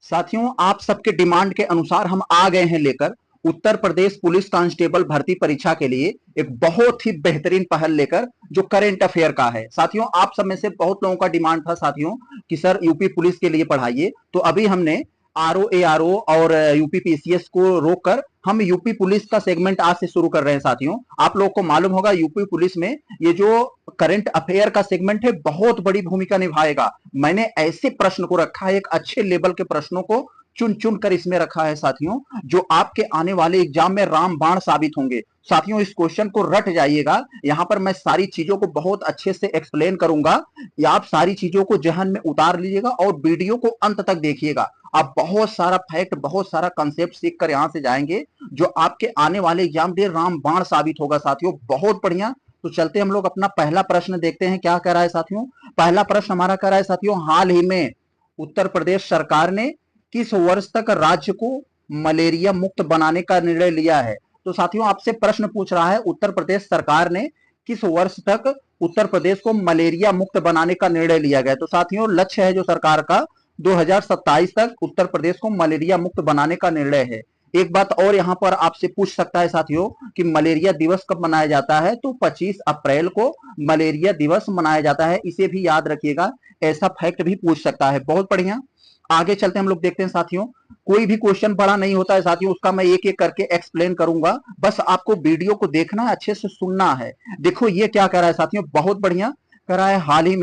साथियों, आप सबके डिमांड के अनुसार हम आ गए हैं लेकर उत्तर प्रदेश पुलिस कांस्टेबल भर्ती परीक्षा के लिए एक बहुत ही बेहतरीन पहल लेकर, जो करंट अफेयर का है। साथियों, आप सब में से बहुत लोगों का डिमांड था साथियों कि सर यूपी पुलिस के लिए पढ़ाइए। तो अभी हमने आरओ और यूपी पीसीएस को रोककर हम यूपी पुलिस का सेगमेंट आज से शुरू कर रहे हैं। साथियों, आप लोगों को मालूम होगा यूपी पुलिस में ये जो करंट अफेयर का सेगमेंट है बहुत बड़ी भूमिका निभाएगा। मैंने ऐसे प्रश्न को रखा है, एक अच्छे लेवल के प्रश्नों को चुन चुन कर इसमें रखा है साथियों, जो आपके आने वाले एग्जाम में रामबाण साबित होंगे। साथियों, इस क्वेश्चन को रट जाइएगा, यहां पर मैं सारी चीजों को बहुत अच्छे से एक्सप्लेन करूंगा। या आप सारी चीजों को जहन में उतार लीजिएगा और वीडियो को अंत तक देखिएगा। आप बहुत सारा फैक्ट, बहुत सारा कंसेप्ट सीख कर यहां से जाएंगे, जो आपके आने वाले एग्जाम के रामबाण साबित होगा। साथियों, बहुत बढ़िया। तो चलते हम लोग अपना पहला प्रश्न देखते हैं क्या कह रहा है साथियों। पहला प्रश्न हमारा कह रहा है साथियों, हाल ही में उत्तर प्रदेश सरकार ने किस वर्ष तक राज्य को मलेरिया मुक्त बनाने का निर्णय लिया है। तो साथियों, आपसे प्रश्न पूछ रहा है उत्तर प्रदेश सरकार ने किस वर्ष तक उत्तर प्रदेश को मलेरिया मुक्त बनाने का निर्णय लिया गया। तो साथियों, लक्ष्य है जो सरकार का 2027 तक उत्तर प्रदेश को मलेरिया मुक्त बनाने का निर्णय है। एक बात और यहां पर आपसे पूछ सकता है साथियों कि मलेरिया दिवस कब मनाया जाता है। तो 25 अप्रैल को मलेरिया दिवस मनाया जाता है, इसे भी याद रखिएगा। ऐसा फैक्ट भी पूछ सकता है। बहुत बढ़िया, आगे चलते हम लोग देखते हैं साथियों। कोई भी क्वेश्चन बड़ा नहीं होता है साथियों, उसका मैं एक एक करके एक्सप्लेन करूंगा। बस आपको वीडियो को देखना है, अच्छे से सुनना है। देखो ये क्या कह रहा है साथियों, बहुत बढ़िया कह रहा है। हाल ही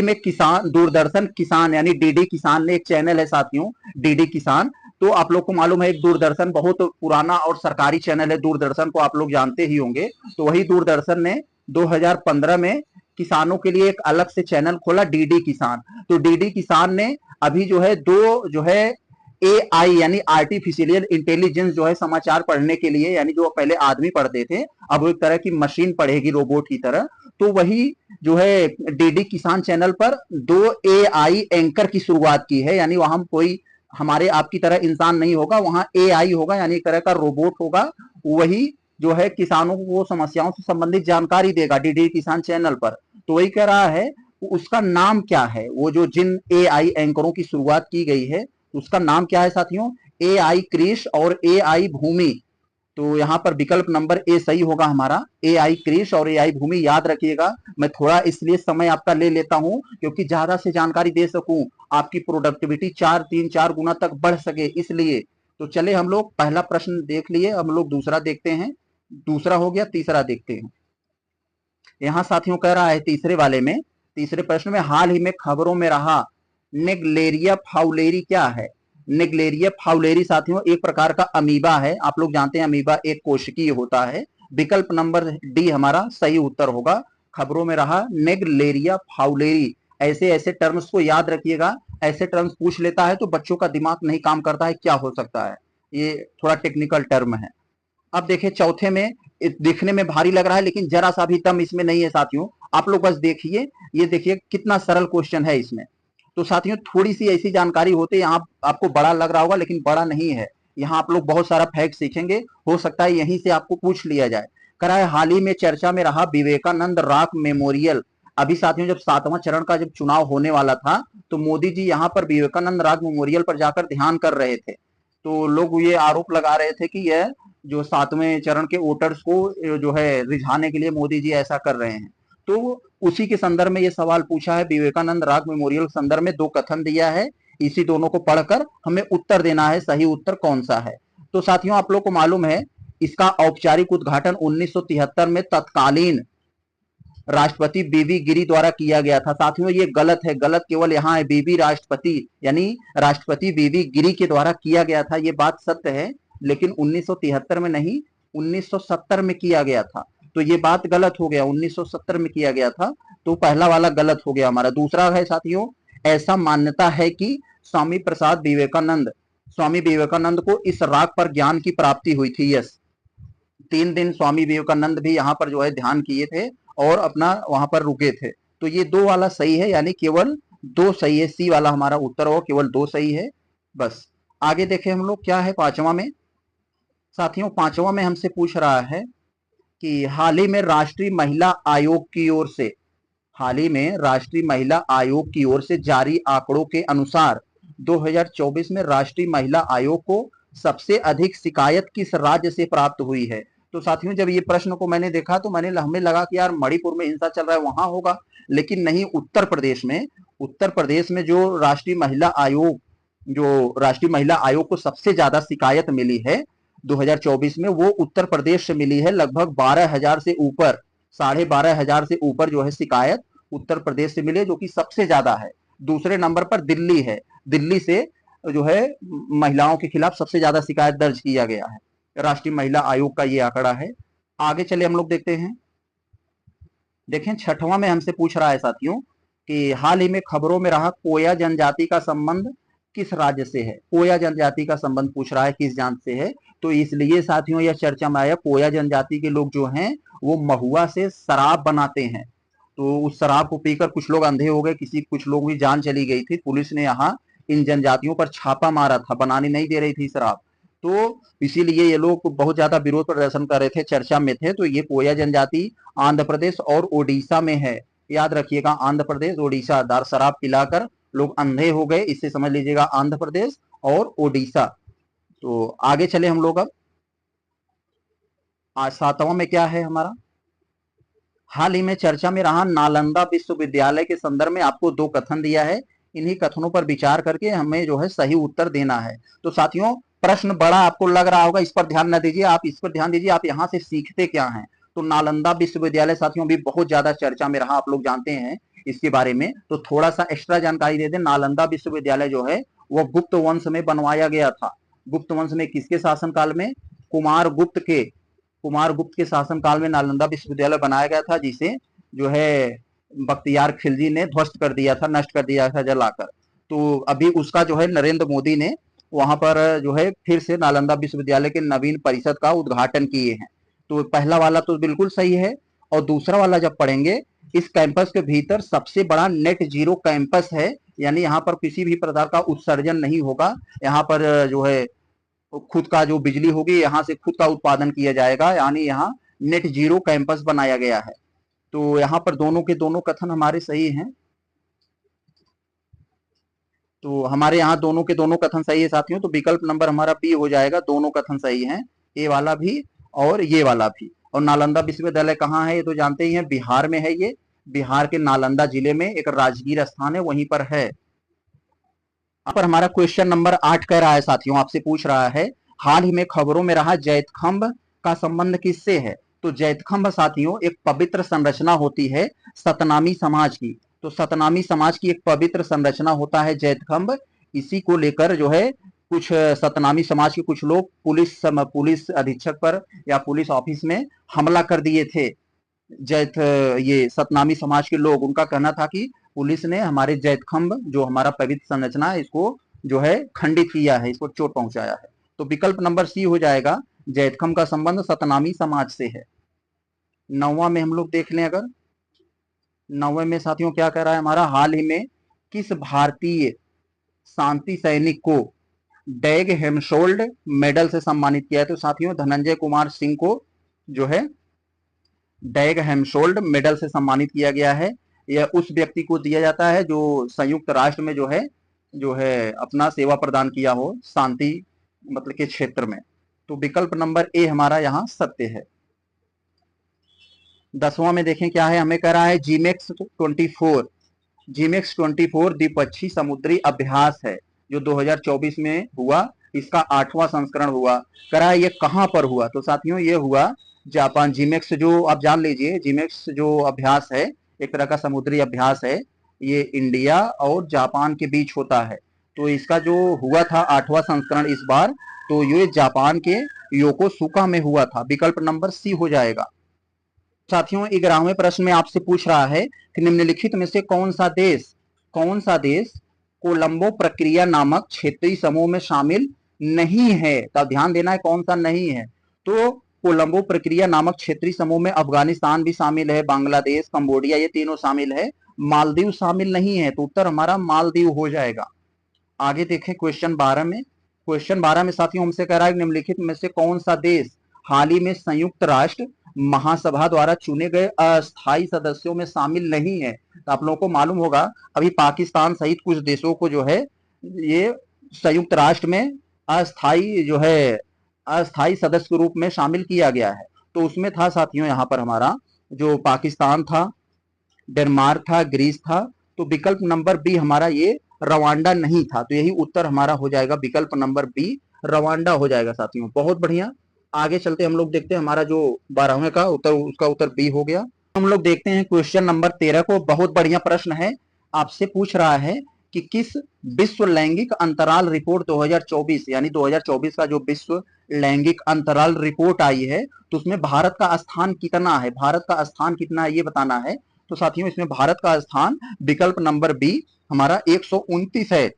में किसान दूरदर्शन किसान यानी डीडी किसान ने एक चैनल है साथियों, डीडी किसान। तो आप लोग को मालूम है एक दूरदर्शन बहुत पुराना और सरकारी चैनल है, दूरदर्शन को आप लोग जानते ही होंगे। तो वही दूरदर्शन ने 2015 में किसानों के लिए एक अलग से चैनल खोला, डीडी किसान। तो डीडी किसान ने अभी जो है दो जो है एआई यानी आर्टिफिशियल इंटेलिजेंस जो है समाचार पढ़ने के लिए, यानी जो पहले आदमी पढ़ते थे अब वो एक तरह की मशीन पढ़ेगी रोबोट की तरह। तो वही जो है डीडी किसान चैनल पर दो एआई एंकर की शुरुआत की है, यानी वहां कोई हमारे आपकी तरह इंसान नहीं होगा, वहां एआई होगा यानी एक तरह का रोबोट होगा। वही जो है किसानों को वो समस्याओं से संबंधित जानकारी देगा डीडी किसान चैनल पर। तो वही कह रहा है उसका नाम क्या है, वो जो जिन एआई एंकरों की शुरुआत की गई है उसका नाम क्या है साथियों, एआई क्रिश और एआई भूमि। तो यहां पर विकल्प नंबर ए सही होगा हमारा, एआई क्रिश और एआई भूमि। याद रखिएगा, मैं थोड़ा इसलिए समय आपका ले लेता हूं क्योंकि ज्यादा से जानकारी दे सकूं, आपकी प्रोडक्टिविटी 4 गुना तक बढ़ सके इसलिए। तो चले हम लोग पहला प्रश्न देख लिए, हम लोग दूसरा देखते हैं। दूसरा हो गया, तीसरा देखते हैं। यहां साथियों कह रहा है तीसरे वाले में, तीसरे प्रश्न में हाल ही में खबरों में रहा नेग्लेरिया फाउलेरी क्या है। नेग्लेरिया फाउलेरी साथियों एक प्रकार का अमीबा है, आप लोग जानते हैं अमीबा एक कोशिकीय होता है। विकल्प नंबर डी हमारा सही उत्तर होगा। खबरों में रहा नेग्लेरिया फाउलेरी। ऐसे ऐसे टर्म्स को याद रखिएगा, ऐसे टर्म्स पूछ लेता है तो बच्चों का दिमाग नहीं काम करता है, क्या हो सकता है, ये थोड़ा टेक्निकल टर्म है। अब देखिए चौथे में, दिखने में भारी लग रहा है लेकिन जरा सा भी दम इसमें नहीं है साथियों। आप लोग बस देखिए, ये देखिए कितना सरल क्वेश्चन है इसमें। तो साथियों थोड़ी सी ऐसी जानकारी होते यहाँ आपको बड़ा लग रहा होगा लेकिन बड़ा नहीं है। यहाँ आप लोग बहुत सारा फैक्ट सीखेंगे, हो सकता है यहीं से आपको पूछ लिया जाए। करा है हाल ही में चर्चा में रहा विवेकानंद रॉक मेमोरियल। अभी साथियों जब 7वां चरण का जब चुनाव होने वाला था तो मोदी जी यहाँ पर विवेकानंद रॉक मेमोरियल पर जाकर ध्यान कर रहे थे। तो लोग ये आरोप लगा रहे थे कि यह जो 7वें चरण के वोटर्स को जो है रिझाने के लिए मोदी जी ऐसा कर रहे हैं। तो उसी के संदर्भ में ये सवाल पूछा है, विवेकानंद रॉक मेमोरियल संदर्भ में दो कथन दिया है, इसी दोनों को पढ़कर हमें उत्तर देना है, सही उत्तर कौन सा है। तो साथियों आप लोग को मालूम है इसका औपचारिक उद्घाटन 1973 में तत्कालीन राष्ट्रपति बीबी गिरी द्वारा किया गया था। साथियों ये गलत है, गलत केवल यहाँ है, बीबी राष्ट्रपति यानी राष्ट्रपति बीबी गिरी के द्वारा किया गया था, ये बात सत्य है। लेकिन 1973 में नहीं, 1970 में किया गया था। तो ये बात गलत हो गया, 1970 में किया गया था। तो पहला वाला गलत हो गया हमारा। दूसरा है साथियों, ऐसा मान्यता है कि स्वामी विवेकानंद को इस राग पर ज्ञान की प्राप्ति हुई थी। यस, 3 दिन स्वामी विवेकानंद भी यहाँ पर जो है ध्यान किए थे और अपना वहां पर रुके थे। तो ये दो वाला सही है, यानी केवल दो सही है, सी वाला हमारा उत्तर होगा, केवल दो सही है। बस आगे देखें हम लोग क्या है पांचवा में। साथियों पांचवा में हमसे पूछ रहा है कि हाल ही में राष्ट्रीय महिला आयोग की ओर से, हाल ही में राष्ट्रीय महिला आयोग की ओर से जारी आंकड़ों के अनुसार 2024 में राष्ट्रीय महिला आयोग को सबसे अधिक शिकायत किस राज्य से प्राप्त हुई है। तो साथियों, जब ये प्रश्न को मैंने देखा तो हमें लगा कि यार मणिपुर में हिंसा चल रहा है वहां होगा, लेकिन नहीं, उत्तर प्रदेश में जो राष्ट्रीय महिला आयोग को सबसे ज्यादा शिकायत मिली है 2024 में, वो उत्तर प्रदेश से मिली है। लगभग 12,000 से ऊपर, 12,500 से ऊपर जो है शिकायत उत्तर प्रदेश से मिले, जो कि सबसे ज्यादा है। दूसरे नंबर पर दिल्ली है। दिल्ली से जो है महिलाओं के खिलाफ सबसे ज्यादा शिकायत दर्ज किया गया है। राष्ट्रीय महिला आयोग का ये आंकड़ा है। आगे चले हम लोग देखते हैं। देखें, छठवां में हमसे पूछ रहा है साथियों कि हाल ही में खबरों में रहा कोया जनजाति का संबंध किस राज्य से है। कोया जनजाति का संबंध पूछ रहा है किस जात से है। तो इसलिए साथियों यह चर्चा में आया, कोया जनजाति के लोग जो हैं वो महुआ से शराब बनाते हैं। तो उस शराब को पीकर कुछ लोग अंधे हो गए, कुछ लोगों की जान चली गई थी। पुलिस ने यहाँ इन जनजातियों पर छापा मारा था, बनाने नहीं दे रही थी शराब। तो इसीलिए ये लोग बहुत ज्यादा विरोध प्रदर्शन कर रहे थे, चर्चा में थे। तो ये कोया जनजाति आंध्र प्रदेश और ओडिशा में है। याद रखिएगा, आंध्र प्रदेश ओडिशा। दार शराब पिलाकर लोग अंधे हो गए, इससे समझ लीजिएगा आंध्र प्रदेश और ओडिशा। तो आगे चले हम लोग अब। आज सातवां में क्या है हमारा, हाल ही में चर्चा में रहा नालंदा विश्वविद्यालय के संदर्भ में आपको 2 कथन दिया है। इन्हीं कथनों पर विचार करके हमें जो है सही उत्तर देना है। तो साथियों, प्रश्न बड़ा आपको लग रहा होगा, इस पर ध्यान न दीजिए, आप इस पर ध्यान दीजिए, आप यहां से सीखते क्या हैं। तो नालंदा विश्वविद्यालय साथियों भी बहुत ज्यादा चर्चा में रहा, आप लोग जानते हैं इसके बारे में। तो थोड़ा सा एक्स्ट्रा जानकारी दे दें। नालंदा विश्वविद्यालय जो है वह गुप्त वंश में बनवाया गया था। गुप्त वंश में किसके शासनकाल में? कुमार गुप्त के शासनकाल में नालंदा विश्वविद्यालय बनाया गया था, जिसे जो है बख्तियार खिलजी ने ध्वस्त कर दिया था, नष्ट कर दिया था जलाकर। तो अभी उसका जो है नरेंद्र मोदी ने वहां पर जो है फिर से नालंदा विश्वविद्यालय के नवीन परिषद का उद्घाटन किए हैं। तो पहला वाला तो बिल्कुल सही है। और दूसरा वाला जब पढ़ेंगे, इस कैंपस के भीतर सबसे बड़ा नेट जीरो कैंपस है, यानी यहाँ पर किसी भी प्रकार का उत्सर्जन नहीं होगा। यहाँ पर जो है खुद का जो बिजली होगी यहाँ से खुद का उत्पादन किया जाएगा, यानी यहाँ नेट जीरो कैंपस बनाया गया है। तो यहाँ पर दोनों के दोनों कथन हमारे सही हैं। तो हमारे यहाँ दोनों के दोनों कथन सही है साथियों। तो विकल्प नंबर हमारा बी हो जाएगा, दोनों कथन सही हैं, ए वाला भी और ये वाला भी। और नालंदा विश्वविद्यालय कहाँ है ये तो जानते ही हैं, बिहार में है। ये बिहार के नालंदा जिले में एक राजगीर स्थान है, वहीं पर है। यहाँ पर हमारा क्वेश्चन नंबर 8 कह रहा है साथियों, आपसे पूछ रहा है हाल ही में खबरों में रहा जैतखंभ का संबंध किससे है। तो जैतखंभ साथियों एक पवित्र संरचना होती है सतनामी समाज की। तो सतनामी समाज की एक पवित्र संरचना होता है जैतखंभ। इसी को लेकर जो है कुछ सतनामी समाज के कुछ लोग पुलिस अधीक्षक पर या पुलिस ऑफिस में हमला कर दिए थे। ये सतनामी समाज के लोग, उनका कहना था कि पुलिस ने हमारे जैतखंभ जो हमारा पवित्र संरचना है इसको जो है खंडित किया है, इसको चोट पहुंचाया है। तो विकल्प नंबर सी हो जाएगा, जैतखंभ का संबंध सतनामी समाज से है। 9वां में हम लोग देख लें अगर, 9वें में साथियों क्या कह रहा है हमारा, हाल ही में किस भारतीय शांति सैनिक को डैग हेमशोल्ड मेडल से सम्मानित किया है। तो साथियों धनंजय कुमार सिंह को जो है डैग हेमशोल्ड मेडल से सम्मानित किया गया है। यह उस व्यक्ति को दिया जाता है जो संयुक्त राष्ट्र में जो है अपना सेवा प्रदान किया हो शांति मतलब के क्षेत्र में। तो विकल्प नंबर ए हमारा यहाँ सत्य है। 10वां में देखें क्या है, हमें कह रहा है जीमेक्स 24 द्विपक्षीय समुद्री अभ्यास है जो 2024 में हुआ। इसका 8वां संस्करण हुआ। कह रहा है ये कहां पर हुआ। तो साथियों ये हुआ जापान। जीमेक्स जो आप जान लीजिए, जीमेक्स जो अभ्यास है एक तरह का समुद्री अभ्यास है, ये इंडिया और जापान के बीच होता है। तो इसका जो हुआ था 8वां संस्करण इस बार, तो ये जापान के योकोसुका में हुआ था। विकल्प नंबर सी हो जाएगा। साथियों 11वें प्रश्न में आपसे पूछ रहा है कि निम्नलिखित में से कौन सा देश कोलंबो प्रक्रिया नामक क्षेत्रीय समूह में शामिल नहीं है। तो ध्यान देना है कौन सा नहीं है। तो कोलंबो प्रक्रिया नामक क्षेत्रीय समूह में अफगानिस्तान भी शामिल है, बांग्लादेश, कंबोडिया, ये तीनों शामिल है। मालदीव शामिल नहीं है, तो उत्तर हमारा मालदीव हो जाएगा। आगे देखें क्वेश्चन 12 में। क्वेश्चन 12 में साथियों हमसे कह रहा है निम्नलिखित में से कौन सा देश हाल ही में संयुक्त राष्ट्र महासभा द्वारा चुने गए अस्थायी सदस्यों में शामिल नहीं है। तो आप लोगों को मालूम होगा अभी पाकिस्तान सहित कुछ देशों को जो है ये संयुक्त राष्ट्र में अस्थायी जो है अस्थायी सदस्य के रूप में शामिल किया गया है। तो उसमें था साथियों यहाँ पर हमारा जो पाकिस्तान था, डेनमार्क था, ग्रीस था। तो विकल्प नंबर बी हमारा ये रवांडा नहीं था। तो यही उत्तर हमारा हो जाएगा, विकल्प नंबर बी रवांडा हो जाएगा साथियों। बहुत बढ़िया, आगे चलते हम लोग देखते हैं हमारा जो 12वें का उत्तर, उसका उत्तर बी हो गया। हम लोग देखते हैं क्वेश्चन नंबर 13 को। बहुत बढ़िया प्रश्न है, आपसे पूछ रहा है कि किस विश्व लैंगिक अंतराल रिपोर्ट 2024 यानी 2024 का जो विश्व लैंगिक अंतराल रिपोर्ट आई है तो उसमें भारत का स्थान कितना है, भारत का स्थान कितना है ये बताना है। तो साथियों इसमें भारत का स्थान विकल्प नंबर बी हमारा 129 है।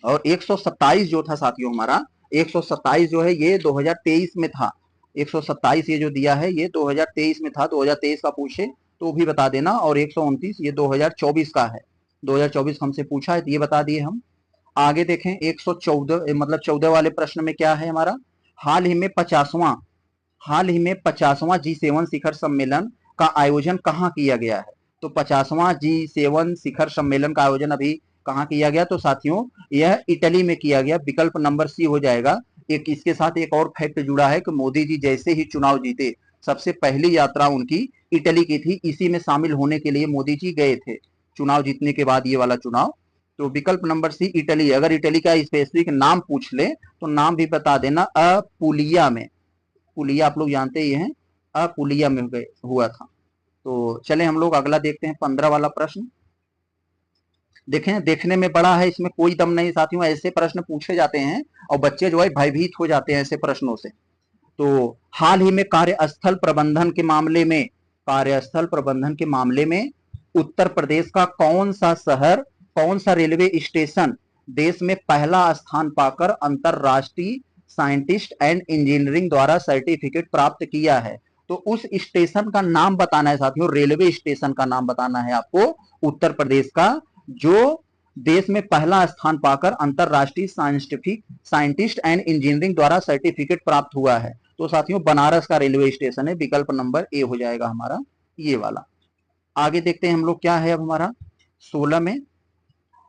और 127 जो था साथियों हमारा 127 जो है ये 2023 में था। 127 ये जो दिया है ये 2023 में था, 2023 का पूछे तो भी बता देना। और 129 ये 2024 का है, 2024 हमसे पूछा है तो ये बता दिए हम। आगे देखें 114 मतलब 14 वाले प्रश्न में क्या है हमारा, हाल ही में 50वां G7 शिखर सम्मेलन का आयोजन कहाँ किया गया है। तो 50वां G7 शिखर सम्मेलन का आयोजन अभी कहाँ किया गया, तो साथियों यह इटली में किया गया, विकल्प नंबर सी हो जाएगा। एक इसके साथ एक और फैक्ट जुड़ा है कि मोदी जी जैसे ही चुनाव जीते सबसे पहली यात्रा उनकी इटली की थी, इसी में शामिल होने के लिए मोदी जी गए थे चुनाव जीतने के बाद, ये वाला चुनाव। तो विकल्प नंबर सी इटली। अगर इटली का स्पेसिफिक नाम पूछ ले तो नाम भी बता देना, अपुलिया में, पुलिया आप लोग जानते ही हैं, अपुलिया में हुआ था। तो चले हम लोग अगला देखते हैं 15 वाला प्रश्न। देखें देखने में बड़ा है, इसमें कोई दम नहीं साथियों, ऐसे प्रश्न पूछे जाते हैं और बच्चे जो है भयभीत हो जाते हैं ऐसे प्रश्नों से। तो हाल ही में कार्यस्थल प्रबंधन के मामले में, कार्यस्थल प्रबंधन के मामले में उत्तर प्रदेश का कौन सा शहर, कौन सा रेलवे स्टेशन देश में पहला स्थान पाकर अंतरराष्ट्रीय साइंटिस्ट एंड इंजीनियरिंग द्वारा सर्टिफिकेट प्राप्त किया है। तो उस स्टेशन का नाम बताना है साथियों, रेलवे स्टेशन का नाम बताना है आपको उत्तर प्रदेश का, जो देश में पहला स्थान पाकर अंतरराष्ट्रीय साइंटिस्ट एंड इंजीनियरिंग द्वारा सर्टिफिकेट प्राप्त हुआ है। तो साथियों बनारस का रेलवे स्टेशन है, विकल्प नंबर ए हो जाएगा हमारा ये वाला। आगे देखते हैं हम लोग क्या है अब हमारा 16 में,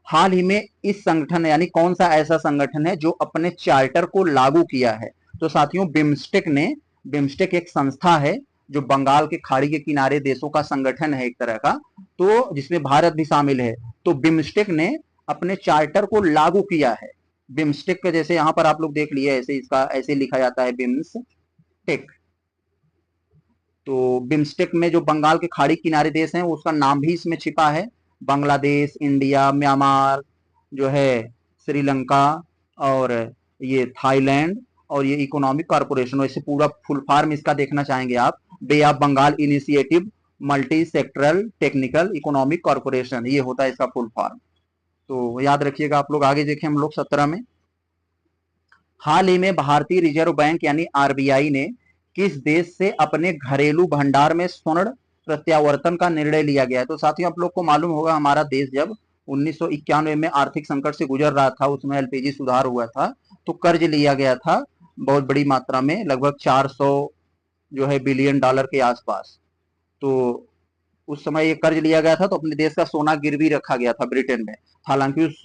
हाल ही में इस संगठन यानी कौन सा ऐसा संगठन है जो अपने चार्टर को लागू किया है। तो साथियों बिम्स्टेक ने, बिम्स्टेक एक संस्था है जो बंगाल के खाड़ी के किनारे देशों का संगठन है एक तरह का, तो जिसमें भारत भी शामिल है। तो बिम्स्टेक ने अपने चार्टर को लागू किया है। बिम्स्टेक के जैसे यहाँ पर आप लोग देख लिए ऐसे इसका ऐसे लिखा जाता है बिम्स्टेक। तो बिम्स्टेक में जो बंगाल के खाड़ी किनारे देश हैं उसका नाम भी इसमें छिपा है, बांग्लादेश, इंडिया, म्यांमार जो है, श्रीलंका और ये थाईलैंड और ये इकोनॉमिक कॉर्पोरेशन, वैसे पूरा फुल फॉर्म इसका देखना चाहेंगे आप, bay of Bengal initiative multi sectoral technical economic corporation, ये होता है इसका फुल फॉर्म। तो याद रखिएगा आप लोग। आगे देखें हम लोग 17 में, हाल ही में भारतीय रिजर्व बैंक यानी आरबीआई ने किस देश से अपने घरेलू भंडार में स्वर्ण प्रत्यावर्तन का निर्णय लिया गया है। तो साथियों आप लोग को मालूम होगा हमारा देश जब 1991 में आर्थिक संकट से गुजर रहा था, उसमें एलपीजी सुधार हुआ था, तो कर्ज लिया गया था बहुत बड़ी मात्रा में, लगभग 400 जो है बिलियन डॉलर के आसपास। तो उस समय ये कर्ज लिया गया था तो अपने देश का सोना गिरवी रखा गया था ब्रिटेन में। हालांकि उस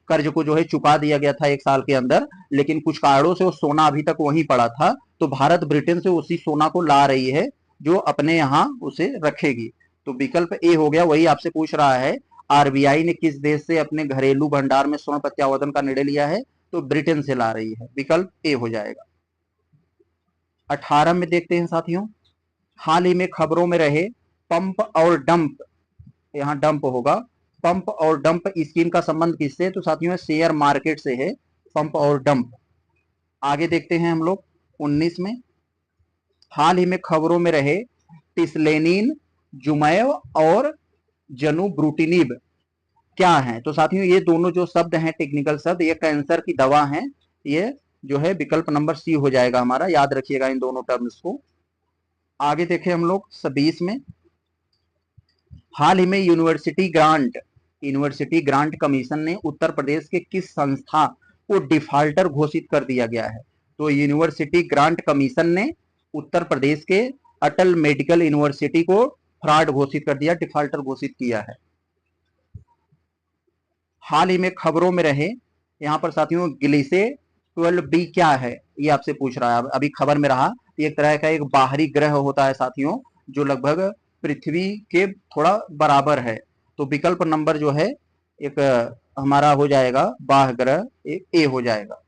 कर्ज को जो है चुका दिया गया था 1 साल के अंदर, लेकिन कुछ कारणों से वो सोना अभी तक वहीं पड़ा था। तो भारत ब्रिटेन से उसी सोना को ला रही है जो अपने यहाँ उसे रखेगी। तो विकल्प ए हो गया। वही आपसे पूछ रहा है आरबीआई ने किस देश से अपने घरेलू भंडार में स्वर्ण प्रत्यावर्तन का निर्णय लिया है, तो ब्रिटेन से ला रही है, विकल्प ए हो जाएगा। 18 में देखते हैं साथियों, हाल ही में खबरों में रहे पंप और डंप, यहाँ डंप होगा, पंप और डंप स्कीम का संबंध किससे, तो साथियों शेयर मार्केट से है पंप और डंप। आगे देखते हैं हम लोग 19 में, हाल ही में खबरों में रहे टिस्लेनिन, जुमैव और जनुब्रूटिनिब क्या है। तो साथियों ये दोनों जो शब्द हैं टेक्निकल शब्द, ये कैंसर की दवा है, ये जो है विकल्प नंबर सी हो जाएगा हमारा, याद रखिएगा इन दोनों टर्म्स को। आगे देखें हम लोग 20 में, हाल ही में यूनिवर्सिटी ग्रांट कमीशन ने उत्तर प्रदेश के किस संस्था को डिफॉल्टर घोषित कर दिया गया है। तो यूनिवर्सिटी ग्रांट कमीशन ने उत्तर प्रदेश के अटल मेडिकल यूनिवर्सिटी को फ्रॉड घोषित कर दिया, डिफॉल्टर घोषित किया है। हाल ही में खबरों में रहे, यहाँ पर साथियों ग्लीसे 12b क्या है ये आपसे पूछ रहा है, अभी खबर में रहा। एक तरह का एक बाहरी ग्रह होता है साथियों, जो लगभग पृथ्वी के थोड़ा बराबर है। तो विकल्प नंबर जो है एक हमारा हो जाएगा बाह्य ग्रह, एक ए हो जाएगा।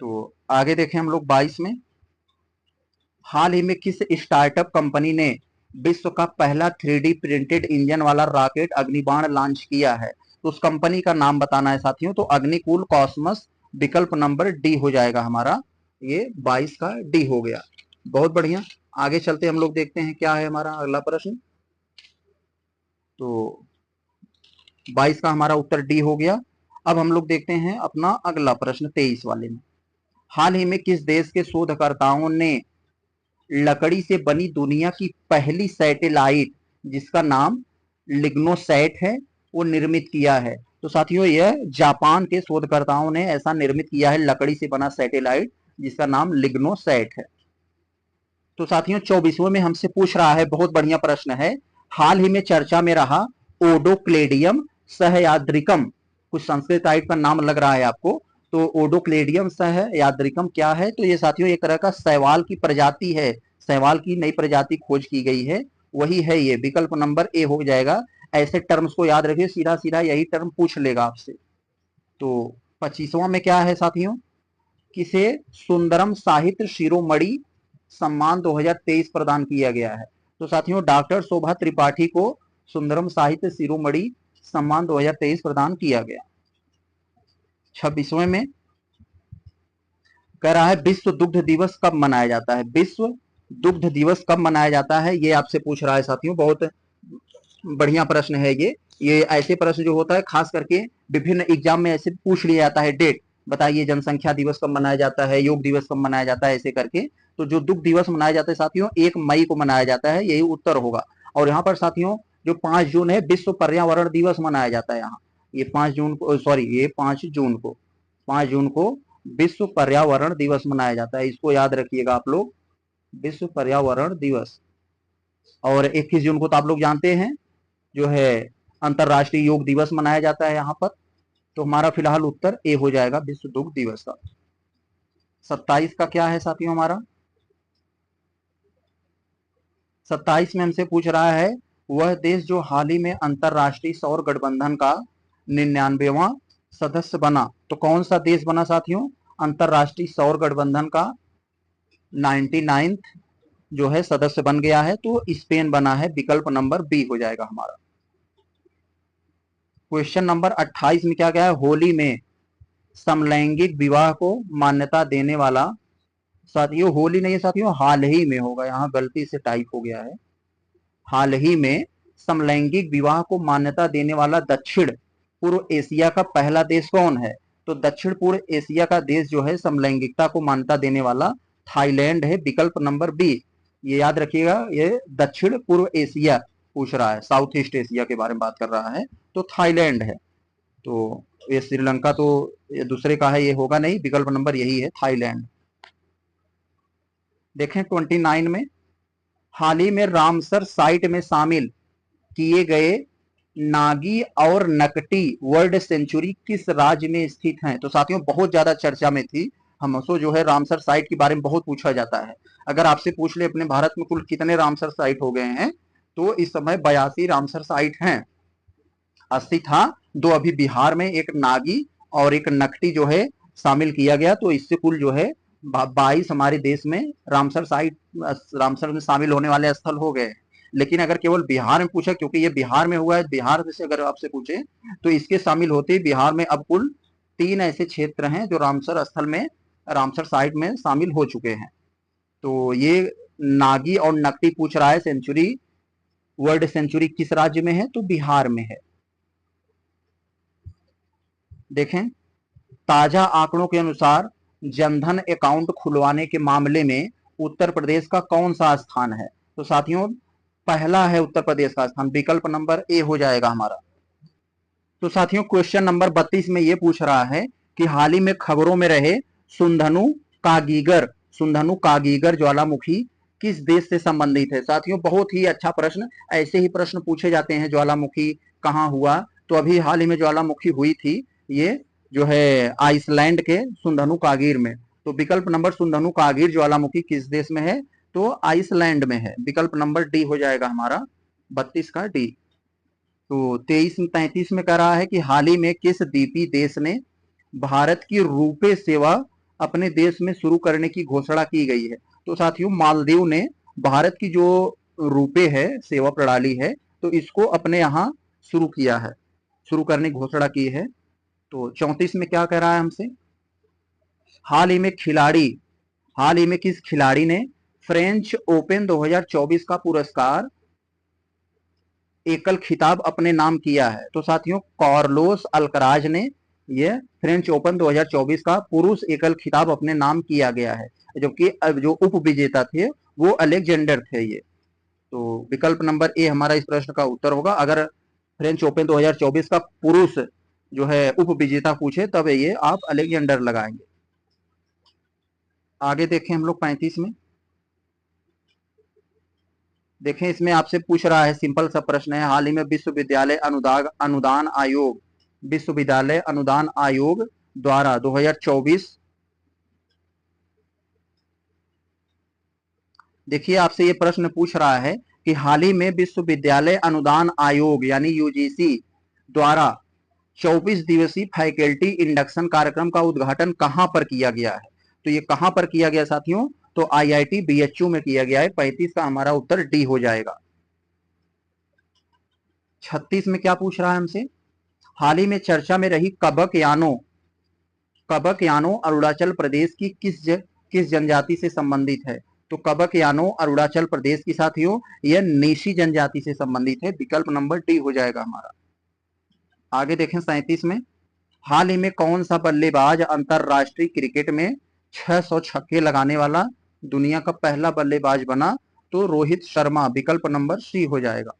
तो आगे देखें हम लोग 22 में, हाल ही में किस स्टार्टअप कंपनी ने विश्व का पहला 3D प्रिंटेड इंजन वाला रॉकेट अग्निबाण लॉन्च किया है? तो उस कंपनी का नाम बताना है साथियों। तो अग्निकुल कॉस्मस, विकल्प नंबर डी हो जाएगा हमारा, ये 22 का डी हो गया। बहुत बढ़िया, आगे चलते हम लोग देखते हैं क्या है हमारा अगला प्रश्न। तो 22 का हमारा उत्तर डी हो गया। अब हम लोग देखते हैं अपना अगला प्रश्न 23 वाले में, हाल ही में किस देश के शोधकर्ताओं ने लकड़ी से बनी दुनिया की पहली सैटेलाइट, जिसका नाम लिग्नोसैट है, वो निर्मित किया है? तो साथियों यह जापान के शोधकर्ताओं ने ऐसा निर्मित किया है लकड़ी से बना सैटेलाइट, जिसका नाम लिग्नोसैट है। तो साथियों 24वें में हमसे पूछ रहा है, बहुत बढ़िया प्रश्न है, हाल ही में चर्चा में रहा ओडोक्लेडियम सहयाद्रिकम, कुछ संस्कृत टाइप का नाम लग रहा है आपको। तो ओडोक्लेडियम सहयाद्रिकम क्या है? तो ये साथियों एक तरह का शैवाल की प्रजाति है, शैवाल की नई प्रजाति खोज की गई है, वही है ये, विकल्प नंबर ए हो जाएगा। ऐसे टर्म्स को याद रखिए, सीधा सीधा यही टर्म पूछ लेगा आपसे। तो 25वां में क्या है साथियों, किसे सुंदरम साहित्य शिरोमणि सम्मान 2023 प्रदान किया गया है? तो साथियों डॉक्टर शोभा त्रिपाठी को सुंदरम साहित्य शिरोमणि सम्मान 2023 प्रदान किया गया। 26वें में कह रहा है विश्व दुग्ध दिवस कब मनाया जाता है? विश्व दुग्ध दिवस कब मनाया जाता है ये आपसे पूछ रहा है साथियों, बहुत बढ़िया प्रश्न है ये ऐसे प्रश्न जो होता है खास करके विभिन्न एग्जाम में ऐसे पूछ लिया जाता है, डेट बताइए, जनसंख्या दिवस कब मनाया जाता है, योग दिवस कब मनाया जाता है, ऐसे करके। तो जो दुग्ध दिवस मनाया जाता है साथियों 1 मई को मनाया जाता है, यही उत्तर होगा। और यहाँ पर साथियों जो 5 जून है विश्व पर्यावरण दिवस मनाया जाता है यहाँ, ये 5 जून को, सॉरी ये 5 जून को, 5 जून को विश्व पर्यावरण दिवस मनाया जाता है, इसको याद रखिएगा आप लोग, विश्व पर्यावरण दिवस। और 21 जून को तो आप लोग जानते हैं जो है अंतरराष्ट्रीय योग दिवस मनाया जाता है यहाँ पर। तो हमारा फिलहाल उत्तर ए हो जाएगा विश्व दुग्ध दिवस का। 27 का क्या है साथियों हमारा, 27 में हमसे पूछ रहा है वह देश जो हाल ही में अंतरराष्ट्रीय सौर गठबंधन का 99वां सदस्य बना। तो कौन सा देश बना साथियों अंतरराष्ट्रीय सौर गठबंधन का 99 जो है सदस्य बन गया है? तो स्पेन बना है, विकल्प नंबर बी हो जाएगा हमारा। क्वेश्चन नंबर 28 में क्या गया है, होली में समलैंगिक विवाह को मान्यता देने वाला, साथियों होली नहीं है साथियों, हाल ही में होगा, यहाँ गलती से टाइप हो गया है, हाल ही में समलैंगिक विवाह को मान्यता देने वाला दक्षिण पूर्व एशिया का पहला देश कौन है? तो दक्षिण पूर्व एशिया का देश जो है समलैंगिकता को मान्यता देने वाला थाईलैंड है, विकल्प नंबर बी। ये याद रखिएगा, ये दक्षिण पूर्व एशिया पूछ रहा है, साउथ ईस्ट एशिया के बारे में बात कर रहा है, तो थाईलैंड है। तो ये श्रीलंका तो ये दूसरे का है, ये होगा नहीं, विकल्प नंबर यही है थाईलैंड। देखें 29 में, हाल ही में रामसर साइट में शामिल किए गए नागी और नकटी वर्ल्ड सेंचुरी किस राज्य में स्थित हैं? तो साथियों बहुत ज्यादा चर्चा में थी, हमसे जो है रामसर साइट के बारे में बहुत पूछा जाता है। अगर आपसे पूछ ले अपने भारत में कुल कितने रामसर साइट हो गए हैं, तो इस समय 82 रामसर साइट हैं। 80 था, 2 अभी बिहार में, एक नागी और एक नकटी जो है शामिल किया गया, तो इससे कुल जो है 22 हमारे देश में रामसर साइट, रामसर में शामिल होने वाले स्थल हो गए। लेकिन अगर केवल बिहार में पूछा, क्योंकि ये बिहार में हुआ है, बिहार से अगर आपसे पूछे तो इसके शामिल होते बिहार में अब कुल 3 ऐसे क्षेत्र हैं जो रामसर स्थल में, रामसर साइट में शामिल हो चुके हैं। तो ये नागी और नकटी पूछ रहा है सेंचुरी, वर्ल्ड सेंचुरी किस राज्य में है? तो बिहार में है। देखें ताजा आंकड़ों के अनुसार जनधन अकाउंट खुलवाने के मामले में उत्तर प्रदेश का कौन सा स्थान है? तो साथियों पहला है उत्तर प्रदेश का स्थान, विकल्प नंबर ए हो जाएगा हमारा। तो साथियों क्वेश्चन नंबर 32 में ये पूछ रहा है कि हाल ही में खबरों में रहे सुंधनु कागीगर ज्वालामुखी किस देश से संबंधित है? साथियों बहुत ही अच्छा प्रश्न, ऐसे ही प्रश्न पूछे जाते हैं। ज्वालामुखी कहाँ हुआ? तो अभी हाल ही में ज्वालामुखी हुई थी, ये जो है आइसलैंड के सुंदनु कागिर में। तो विकल्प नंबर सुंदनु कागिर ज्वालामुखी किस देश में है? तो आइसलैंड में है। विकल्प नंबर डी हो जाएगा हमारा 32 का डी। तो 23-33 में कह रहा है कि हाल ही में किस द्वीपीय देश ने भारत की रुपे सेवा अपने देश में शुरू करने की घोषणा की गई है? तो साथियों मालदीव ने भारत की जो रुपे है सेवा प्रणाली है, तो इसको अपने यहाँ शुरू किया है, शुरू करने की घोषणा की है। तो 34 में क्या कह रहा है हमसे? हाल ही में किस खिलाड़ी ने फ्रेंच ओपन 2024 का पुरस्कार एकल खिताब अपने नाम किया है? तो साथियों कार्लोस अल्कराज ने यह फ्रेंच ओपन 2024 का पुरुष एकल खिताब अपने नाम किया गया है, जबकि जो उप विजेता थे वो अलेक्जेंडर थे ये। तो विकल्प नंबर ए हमारा इस प्रश्न का उत्तर होगा। अगर फ्रेंच ओपन 2024 का पुरुष जो है उप विजेता पूछे तब ये आप अलेक्जेंडर लगाएंगे। आगे देखें हम लोग 35 में। देखें इसमें आपसे पूछ रहा है, सिंपल सा प्रश्न है, हाल ही में विश्वविद्यालय अनुदान आयोग द्वारा 2024, देखिए आपसे ये प्रश्न पूछ रहा है कि हाल ही में विश्वविद्यालय अनुदान आयोग यानी यूजीसी द्वारा 24 दिवसीय फैकल्टी इंडक्शन कार्यक्रम का उद्घाटन कहां पर किया गया है? तो ये कहां पर किया गया साथियों? तो आईआईटी बीएचयू में किया गया है। 35 का हमारा उत्तर डी हो जाएगा। 36 में क्या पूछ रहा है हमसे? हाल ही में चर्चा में रही कबक यानो अरुणाचल प्रदेश की किस जनजाति से संबंधित है? तो कबक यानो अरुणाचल प्रदेश की साथियों यह नेशी जनजाति से संबंधित है। विकल्प नंबर डी हो जाएगा हमारा। आगे देखें 37 में, हाल ही में कौन सा बल्लेबाज अंतरराष्ट्रीय क्रिकेट में 600 छक्के लगाने वाला दुनिया का पहला बल्लेबाज बना? तो रोहित शर्मा। विकल्प नंबर सी हो जाएगा।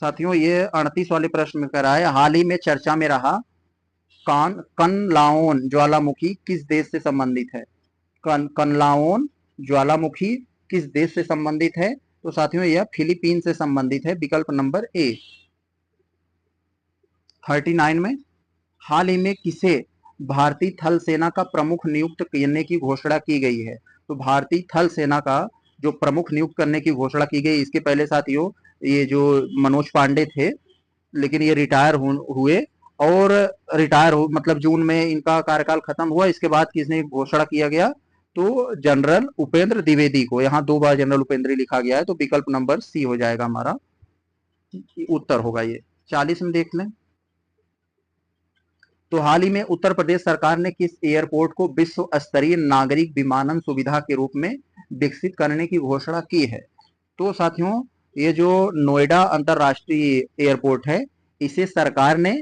साथियों ये 38 वाले प्रश्न में कह रहा है, हाल ही में चर्चा में रहा कनलाओन ज्वालामुखी किस देश से संबंधित है? कनलाओन ज्वालामुखी किस देश से संबंधित है? तो साथियों यह फिलीपीन से संबंधित है। विकल्प नंबर ए। 39 में, हाल ही में किसे भारतीय थल सेना का प्रमुख नियुक्त करने की घोषणा की गई है? तो भारतीय थल सेना का जो प्रमुख नियुक्त करने की घोषणा की गई, इसके पहले साथियों ये जो मनोज पांडे थे, लेकिन ये रिटायर हुए और मतलब जून में इनका कार्यकाल खत्म हुआ। इसके बाद किसने घोषणा किया गया? तो जनरल उपेंद्र द्विवेदी को। यहाँ 2 बार जनरल उपेंद्र लिखा गया है, तो विकल्प नंबर सी हो जाएगा हमारा उत्तर होगा ये। 40 में देख लें, तो हाल ही में उत्तर प्रदेश सरकार ने किस एयरपोर्ट को विश्व स्तरीय नागरिक विमानन सुविधा के रूप में विकसित करने की घोषणा की है? तो साथियों ये जो नोएडा अंतरराष्ट्रीय एयरपोर्ट है, इसे सरकार ने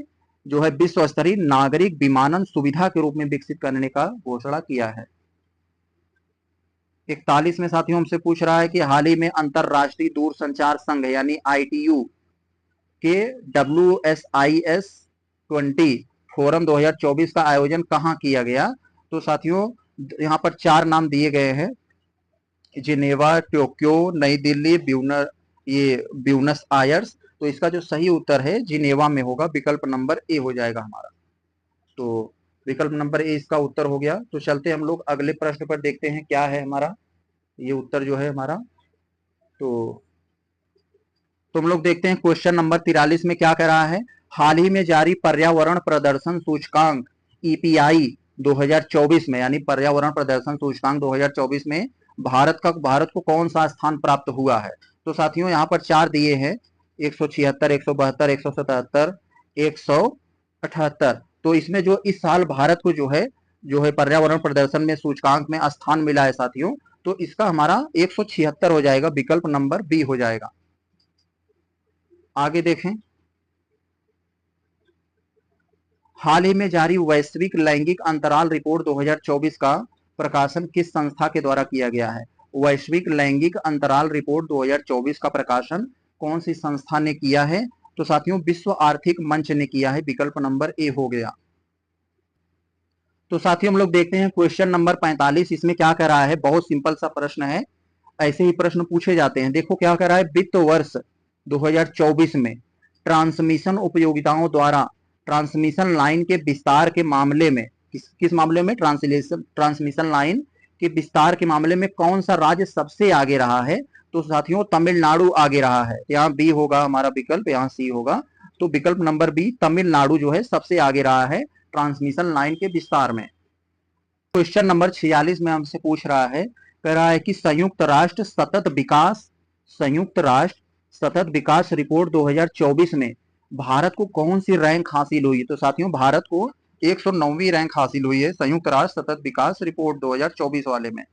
जो है विश्व स्तरीय नागरिक विमानन सुविधा के रूप में विकसित करने का घोषणा किया है। 41 में साथियों हमसे पूछ रहा है कि हाल ही में अंतरराष्ट्रीय दूरसंचार संघ यानी आईटीयू के WSIS 20 फोरम 2024 का आयोजन कहां किया गया? तो साथियों यहाँ पर 4 नाम दिए गए हैं, जिनेवा, टोक्यो, नई दिल्ली, ब्यूनस आयर्स। तो इसका जो सही उत्तर है जिनेवा में होगा। विकल्प नंबर ए हो जाएगा हमारा। तो विकल्प नंबर ए इसका उत्तर हो गया। तो चलते हम लोग अगले प्रश्न पर देखते हैं क्या है हमारा ये उत्तर जो है हमारा। तो तुम लोग देखते हैं क्वेश्चन नंबर 43 में क्या कह रहा है, हाल ही में जारी पर्यावरण प्रदर्शन सूचकांक ईपीआई 2024 में यानी पर्यावरण प्रदर्शन सूचकांक 2024 में भारत को कौन सा स्थान प्राप्त हुआ है? तो साथियों यहाँ पर 4 दिए हैं, 176, 172, 177, 178। तो इसमें जो इस साल भारत को जो है पर्यावरण प्रदर्शन में सूचकांक में स्थान मिला है साथियों, तो इसका हमारा 176 हो जाएगा। विकल्प नंबर बी हो जाएगा। आगे देखें, हाल ही में जारी वैश्विक लैंगिक अंतराल रिपोर्ट 2024 का प्रकाशन किस संस्था के द्वारा किया गया है? वैश्विक लैंगिक अंतराल रिपोर्ट 2024 का प्रकाशन कौन सी संस्था ने किया है? तो साथियों विश्व आर्थिक मंच ने किया है। विकल्प नंबर ए हो गया। तो साथियों हम लोग देखते हैं क्वेश्चन नंबर 45। इसमें क्या कह रहा है, बहुत सिंपल सा प्रश्न है, ऐसे ही प्रश्न पूछे जाते हैं। देखो क्या कह रहा है, वित्त वर्ष 2024 में ट्रांसमिशन उपयोगिताओं द्वारा ट्रांसमिशन लाइन के विस्तार के मामले में, किस मामले में, ट्रांसमिशन लाइन के विस्तार के मामले में कौन सा राज्य सबसे आगे रहा है? तो साथियों तमिलनाडु आगे रहा है। यहाँ बी होगा हमारा विकल्प, यहाँ सी होगा। तो विकल्प नंबर बी, तमिलनाडु जो है सबसे आगे रहा है ट्रांसमिशन लाइन के विस्तार में। क्वेश्चन नंबर 46 में हमसे पूछ रहा है, कह रहा है कि संयुक्त राष्ट्र सतत विकास रिपोर्ट 2024 में भारत को कौन सी रैंक हासिल हुई? तो साथियों भारत को 109वीं रैंक हासिल हुई है संयुक्त राष्ट्र सतत विकास रिपोर्ट 2024 वाले में।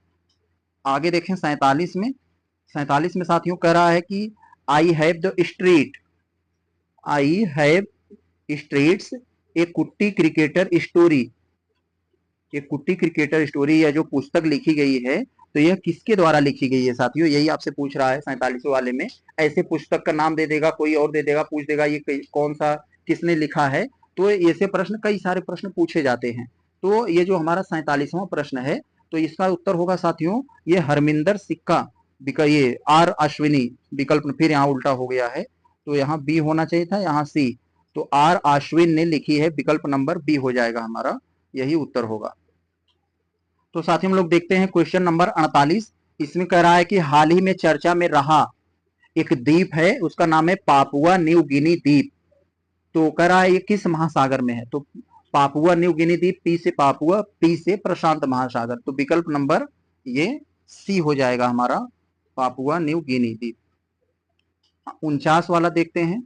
आगे देखें 47 में साथियों कह रहा है कि आई हैव स्ट्रीट्स ए कुट्टी क्रिकेटर स्टोरी, ये कुट्टी क्रिकेटर स्टोरी या जो पुस्तक लिखी गई है, तो यह किसके द्वारा लिखी गई है साथियों? यही आपसे पूछ रहा है 47 वाले में। ऐसे पुस्तक का नाम दे देगा, कोई और दे देगा, पूछ देगा ये कौन सा, किसने लिखा है। तो ऐसे प्रश्न, कई सारे प्रश्न पूछे जाते हैं। तो ये जो हमारा 47वां प्रश्न है, तो इसका उत्तर होगा साथियों ये हरमिंदर सिक्का, ये आर अश्विनी विकल्प, फिर यहाँ उल्टा हो गया है, तो यहाँ बी होना चाहिए था, यहाँ सी। तो आर अश्विन ने लिखी है, विकल्प नंबर बी हो जाएगा हमारा, यही उत्तर होगा। तो साथ ही हम लोग देखते हैं क्वेश्चन नंबर 48। इसमें कह रहा है कि हाल ही में चर्चा में रहा एक द्वीप है, उसका नाम है पापुआ न्यू गिनी द्वीप। तो कह रहा है ये किस महासागर में है? तो पापुआ न्यू गिनी द्वीप, पी से पापुआ, पी से प्रशांत महासागर। तो विकल्प नंबर ये सी हो जाएगा हमारा, पापुआ न्यू गिनी द्वीप। 49 वाला देखते हैं,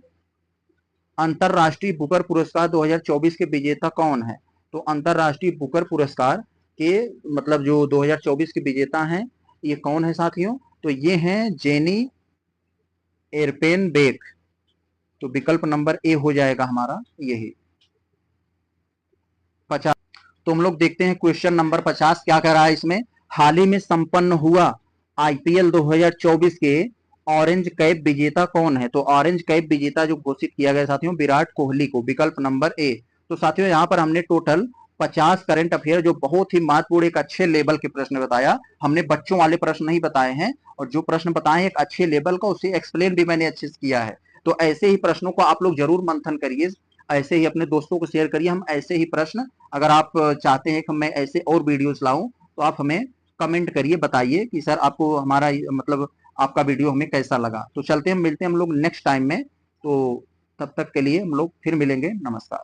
अंतरराष्ट्रीय बुकर पुरस्कार 2024 के विजेता कौन है? तो अंतरराष्ट्रीय बुकर पुरस्कार के मतलब जो 2024 के विजेता हैं, ये कौन है साथियों? तो ये हैं जेनी एरपेनबेक। तो विकल्प नंबर ए हो जाएगा हमारा यही। 50। तो हम लोग देखते हैं क्वेश्चन नंबर 50 क्या कह रहा है इसमें, हाल ही में संपन्न हुआ आईपीएल 2024 के ऑरेंज कैप विजेता कौन है? तो ऑरेंज कैप विजेता जो घोषित किया गया साथियों, विराट कोहली को, विकल्प नंबर ए। तो साथियों यहाँ पर हमने टोटल 50 करंट अफेयर, जो बहुत ही महत्वपूर्ण एक अच्छे लेवल के प्रश्न बताया। हमने बच्चों वाले प्रश्न नहीं बताए हैं, और जो प्रश्न बताए एक अच्छे लेवल का, उसे एक्सप्लेन भी मैंने अच्छे से किया है। तो ऐसे ही प्रश्नों को आप लोग जरूर मंथन करिए, ऐसे ही अपने दोस्तों को शेयर करिए। हम ऐसे ही प्रश्न, अगर आप चाहते हैं कि मैं ऐसे और वीडियोस लाऊं, तो आप हमें कमेंट करिए, बताइए कि सर आपको हमारा मतलब आपका वीडियो हमें कैसा लगा। तो चलते हैं, मिलते हैं हम लोग नेक्स्ट टाइम में। तो तब तक के लिए हम लोग फिर मिलेंगे, नमस्कार।